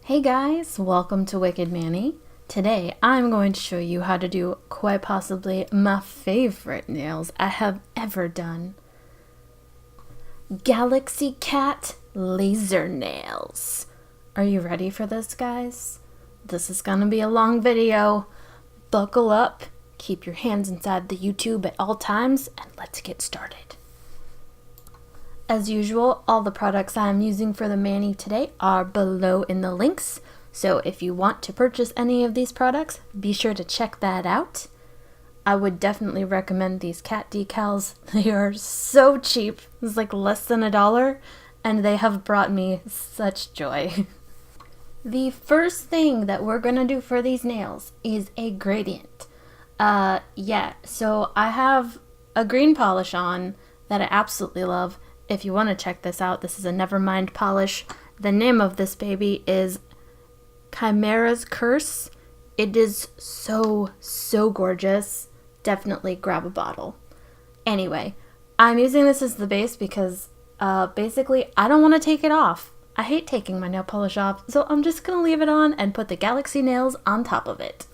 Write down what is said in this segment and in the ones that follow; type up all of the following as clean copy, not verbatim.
Hey guys, welcome to Wicked Manny. Today I'm going to show you how to do quite possibly my favorite nails I have ever done. Galaxy Cat laser nails. Are you ready for this, guys? This is gonna be a long video. Buckle up, keep your hands inside the YouTube at all times, and let's get started. As usual, all the products I'm using for the Manny today are below in the links, so if you want to purchase any of these products, be sure to check that out. I would definitely recommend these cat decals. They are so cheap. It's like less than $1, and they have brought me such joy. The first thing that we're gonna do for these nails is a gradient. So I have a green polish on that I absolutely love. If you want to check this out, this is a Nevermind polish. The name of this baby is Chimera's Curse. It is so gorgeous. Definitely grab a bottle. Anyway, I'm using this as the base because basically I don't want to take it off. I hate taking my nail polish off, so I'm just going to leave it on and put the Galaxy nails on top of it.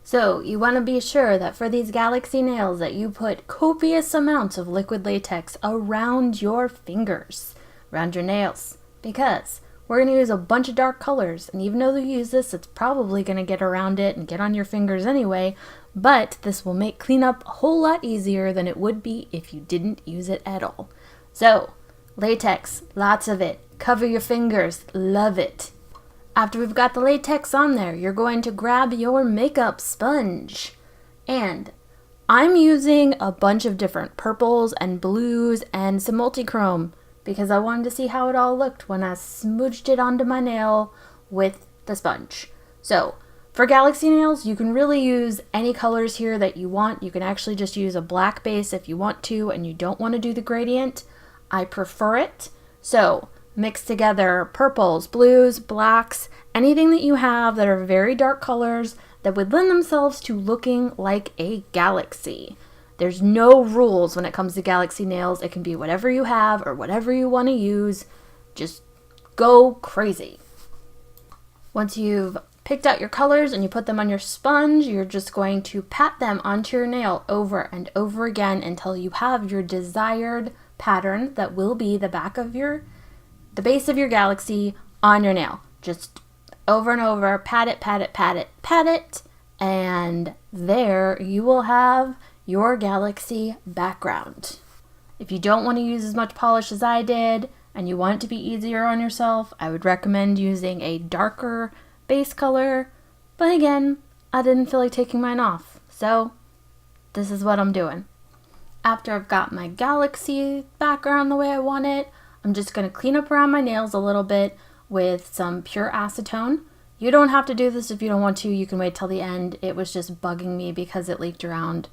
So you want to be sure that for these Galaxy nails that you put copious amounts of liquid latex around your fingers, around your nails, because we're going to use a bunch of dark colors, and even though you use this, it's probably going to get around it and get on your fingers anyway, but this will make cleanup a whole lot easier than it would be if you didn't use it at all. So, latex, lots of it. Cover your fingers, love it. After we've got the latex on there, you're going to grab your makeup sponge. And I'm using a bunch of different purples and blues and some multichrome because I wanted to see how it all looked when I smooched it onto my nail with the sponge. So for Galaxy nails, you can really use any colors here that you want. You can actually just use a black base if you want to and you don't want to do the gradient. I prefer it. So mix together purples, blues, blacks, anything that you have that are very dark colors that would lend themselves to looking like a galaxy. There's no rules when it comes to Galaxy nails. It can be whatever you have or whatever you want to use. Just go crazy. Once you've picked out your colors and you put them on your sponge, you're just going to pat them onto your nail over and over again until you have your desired pattern that will be the base of your Galaxy on your nail. Just over and over, pat it, pat it, pat it, pat it, and there you will have your Galaxy background. If you don't want to use as much polish as I did, and you want it to be easier on yourself, I would recommend using a darker base color, but again, I didn't feel like taking mine off, so this is what I'm doing. After I've got my Galaxy background the way I want it, I'm just going to clean up around my nails a little bit with some pure acetone. You don't have to do this if you don't want to. You can wait till the end. It was just bugging me because it leaked around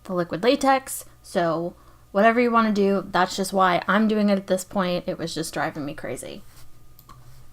the liquid latex. So whatever you want to do, that's just why I'm doing it at this point. It was just driving me crazy.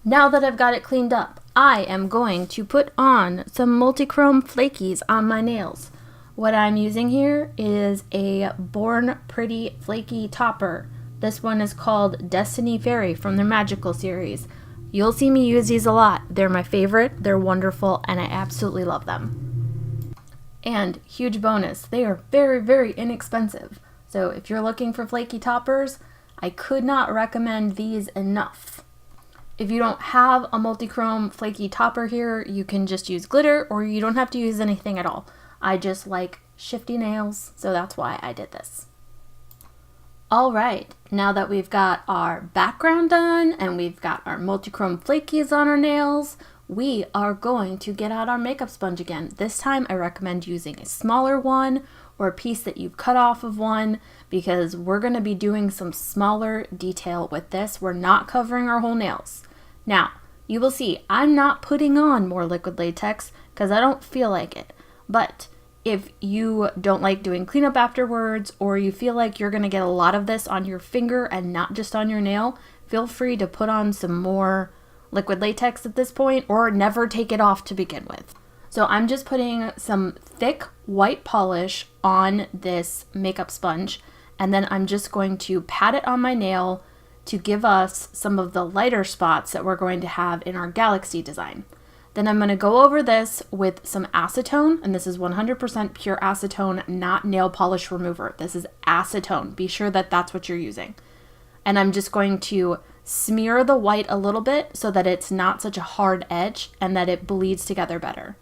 Now that I've got it cleaned up, I am going to put on some multichrome flakies on my nails. What I'm using here is a Born Pretty Flaky Topper. This one is called Destiny Fairy from their Magical series. You'll see me use these a lot. They're my favorite, they're wonderful, and I absolutely love them. And huge bonus, they are very inexpensive. So if you're looking for flaky toppers, I could not recommend these enough. If you don't have a multichrome flaky topper here, you can just use glitter, or you don't have to use anything at all. I just like shifty nails, so that's why I did this. Alright, now that we've got our background done and we've got our multichrome flakies on our nails, we are going to get out our makeup sponge again. This time I recommend using a smaller one or a piece that you've cut off of one because we're going to be doing some smaller detail with this. We're not covering our whole nails. Now, you will see I'm not putting on more liquid latex because I don't feel like it, but if you don't like doing cleanup afterwards or you feel like you're going to get a lot of this on your finger and not just on your nail, feel free to put on some more liquid latex at this point or never take it off to begin with. So I'm just putting some thick white polish on this makeup sponge and then I'm just going to pat it on my nail to give us some of the lighter spots that we're going to have in our galaxy design. Then I'm going to go over this with some acetone, and this is 100% pure acetone, not nail polish remover. This is acetone. Be sure that that's what you're using. And I'm just going to smear the white a little bit so that it's not such a hard edge and that it bleeds together better.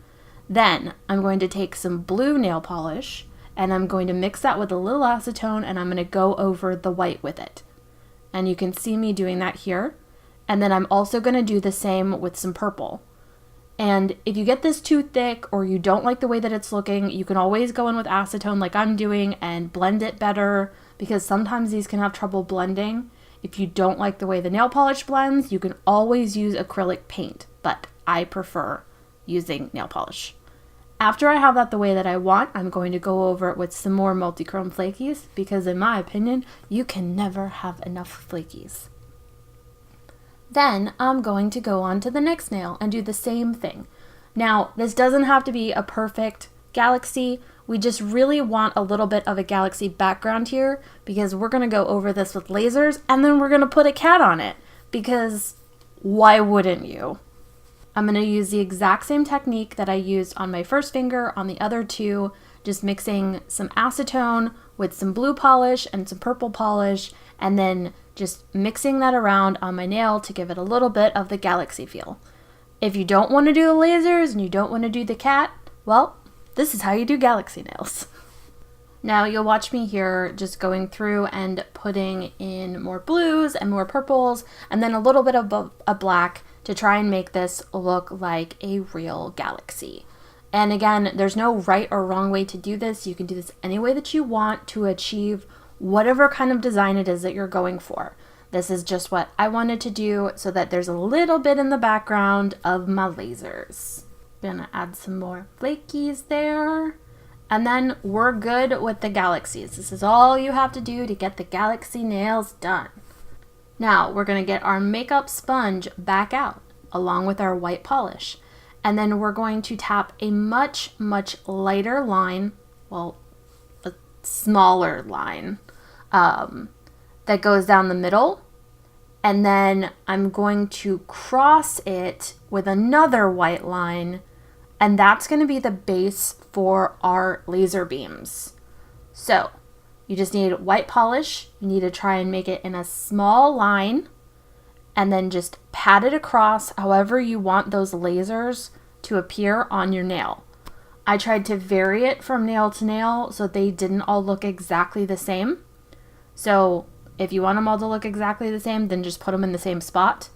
Then I'm going to take some blue nail polish and I'm going to mix that with a little acetone and I'm going to go over the white with it. And you can see me doing that here. And then I'm also going to do the same with some purple. And if you get this too thick or you don't like the way that it's looking, you can always go in with acetone like I'm doing and blend it better, because sometimes these can have trouble blending. If you don't like the way the nail polish blends, you can always use acrylic paint, but I prefer using nail polish. After I have that the way that I want, I'm going to go over it with some more multi-chrome flakies, because in my opinion, you can never have enough flakies. Then I'm going to go on to the next nail and do the same thing. Now, this doesn't have to be a perfect galaxy. We just really want a little bit of a galaxy background here, because we're going to go over this with lasers and then we're going to put a cat on it, because why wouldn't you? I'm going to use the exact same technique that I used on my first finger on the other two, just mixing some acetone with some blue polish and some purple polish, and then just mixing that around on my nail to give it a little bit of the galaxy feel. If you don't want to do the lasers and you don't want to do the cat, well, this is how you do galaxy nails. Now you'll watch me here just going through and putting in more blues and more purples and then a little bit of a black to try and make this look like a real galaxy. And again, there's no right or wrong way to do this. You can do this any way that you want to achieve whatever kind of design it is that you're going for. This is just what I wanted to do so that there's a little bit in the background of my lasers. Gonna add some more flakies there. And then we're good with the galaxies. This is all you have to do to get the galaxy nails done. Now we're gonna get our makeup sponge back out along with our white polish. And then we're going to tap a much, much lighter line, well, a smaller line, that goes down the middle. And then I'm going to cross it with another white line, and that's going to be the base for our laser beams. So you just need white polish. You need to try and make it in a small line and then just pat it across however you want those lasers to appear on your nail. I tried to vary it from nail to nail so they didn't all look exactly the same. So if you want them all to look exactly the same, then just put them in the same spot.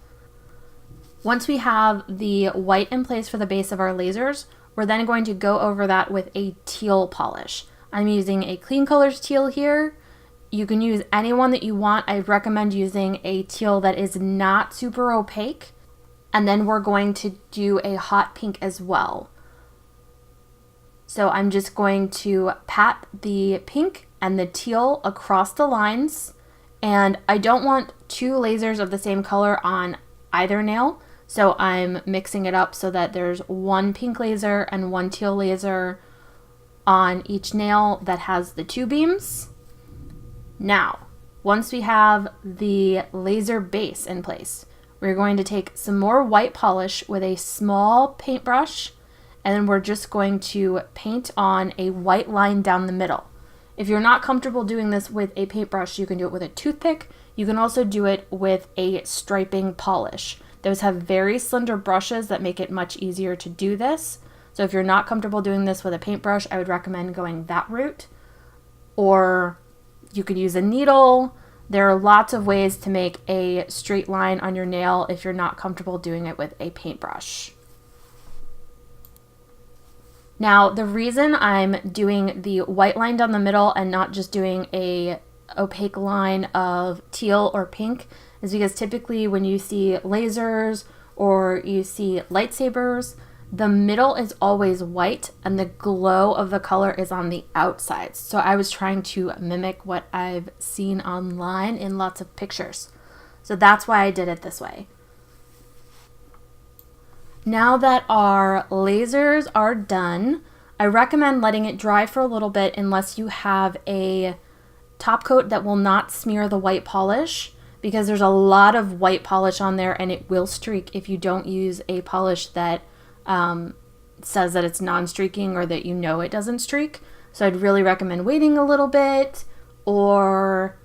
Once we have the white in place for the base of our lasers, we're then going to go over that with a teal polish. I'm using a Clean Colors teal here. You can use any one that you want. I recommend using a teal that is not super opaque. And then we're going to do a hot pink as well. So I'm just going to pat the pink and the teal across the lines. And I don't want two lasers of the same color on either nail. So I'm mixing it up so that there's one pink laser and one teal laser on each nail that has the two beams. Now, once we have the laser base in place, we're going to take some more white polish with a small paintbrush, and then we're just going to paint on a white line down the middle. If you're not comfortable doing this with a paintbrush, you can do it with a toothpick. You can also do it with a striping polish. Those have very slender brushes that make it much easier to do this. So if you're not comfortable doing this with a paintbrush, I would recommend going that route. Or you could use a needle. There are lots of ways to make a straight line on your nail if you're not comfortable doing it with a paintbrush. Now, the reason I'm doing the white line down the middle and not just doing a opaque line of teal or pink is because typically when you see lasers or you see lightsabers, the middle is always white and the glow of the color is on the outside. So I was trying to mimic what I've seen online in lots of pictures. So that's why I did it this way. Now that our lasers are done, I recommend letting it dry for a little bit unless you have a top coat that will not smear the white polish, because there's a lot of white polish on there and it will streak if you don't use a polish that says that it's non-streaking or that you know it doesn't streak. So I'd really recommend waiting a little bit, or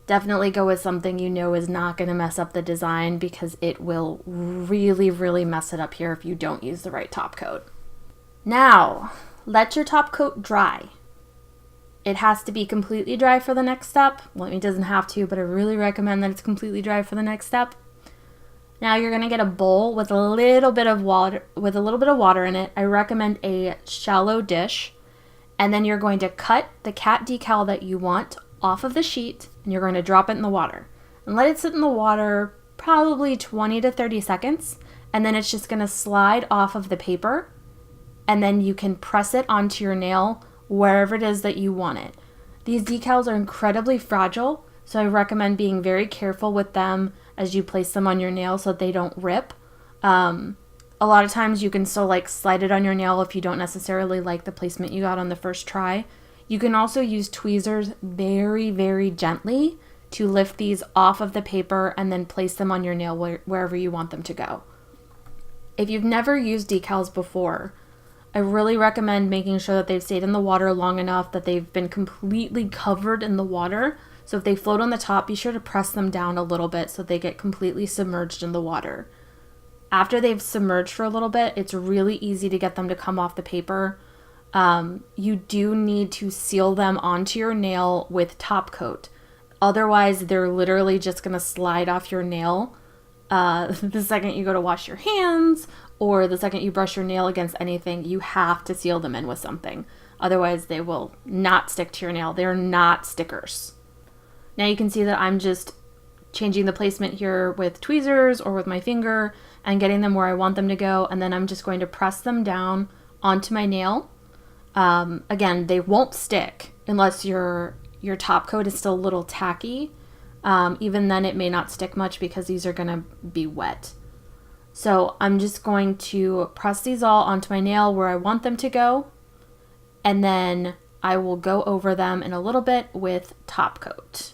definitely go with something you know is not going to mess up the design, because it will really, really mess it up here if you don't use the right top coat. Now, let your top coat dry. It has to be completely dry for the next step. Well, it doesn't have to, but I really recommend that it's completely dry for the next step. Now you're going to get a bowl with a little bit of water in it. I recommend a shallow dish. And then you're going to cut the cat decal that you want off of the sheet, and you're going to drop it in the water. And let it sit in the water probably 20 to 30 seconds, and then it's just going to slide off of the paper, and then you can press it onto your nail wherever it is that you want it. These decals are incredibly fragile, so I recommend being very careful with them as you place them on your nail so that they don't rip. A lot of times you can still slide it on your nail if you don't necessarily like the placement you got on the first try. You can also use tweezers very, very gently to lift these off of the paper and then place them on your nail wherever you want them to go. If you've never used decals before, I really recommend making sure that they've stayed in the water long enough that they've been completely covered in the water. So if they float on the top, be sure to press them down a little bit so they get completely submerged in the water. After they've submerged for a little bit, it's really easy to get them to come off the paper. You do need to seal them onto your nail with top coat. Otherwise, they're literally just going to slide off your nail the second you go to wash your hands, or the second you brush your nail against anything. You have to seal them in with something. Otherwise, they will not stick to your nail. They're not stickers. Now you can see that I'm just changing the placement here with tweezers or with my finger and getting them where I want them to go, and then I'm just going to press them down onto my nail. Again, they won't stick unless your top coat is still a little tacky. Even then it may not stick much because these are going to be wet. So I'm just going to press these all onto my nail where I want them to go, and then I will go over them in a little bit with top coat.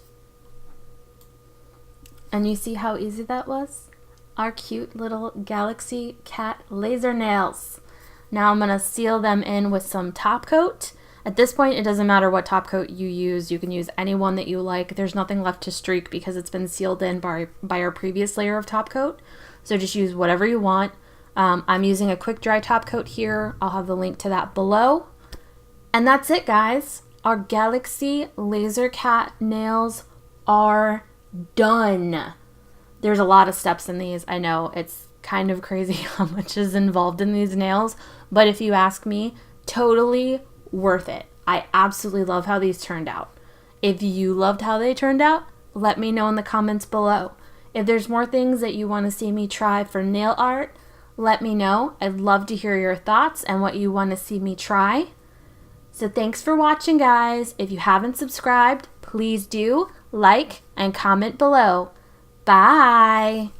And you see how easy that was? Our cute little Galaxy cat laser nails. Now I'm going to seal them in with some top coat. At this point, it doesn't matter what top coat you use. You can use any one that you like. There's nothing left to streak because it's been sealed in by our previous layer of top coat. So just use whatever you want. I'm using a quick dry top coat here. I'll have the link to that below. And that's it, guys. Our Galaxy laser cat nails are done. There's a lot of steps in these. I know it's kind of crazy how much is involved in these nails, but if you ask me, totally worth it. I absolutely love how these turned out. If you loved how they turned out, let me know in the comments below. If there's more things that you want to see me try for nail art, let me know. I'd love to hear your thoughts and what you want to see me try. So thanks for watching, guys. If you haven't subscribed, please do like and comment below. Bye!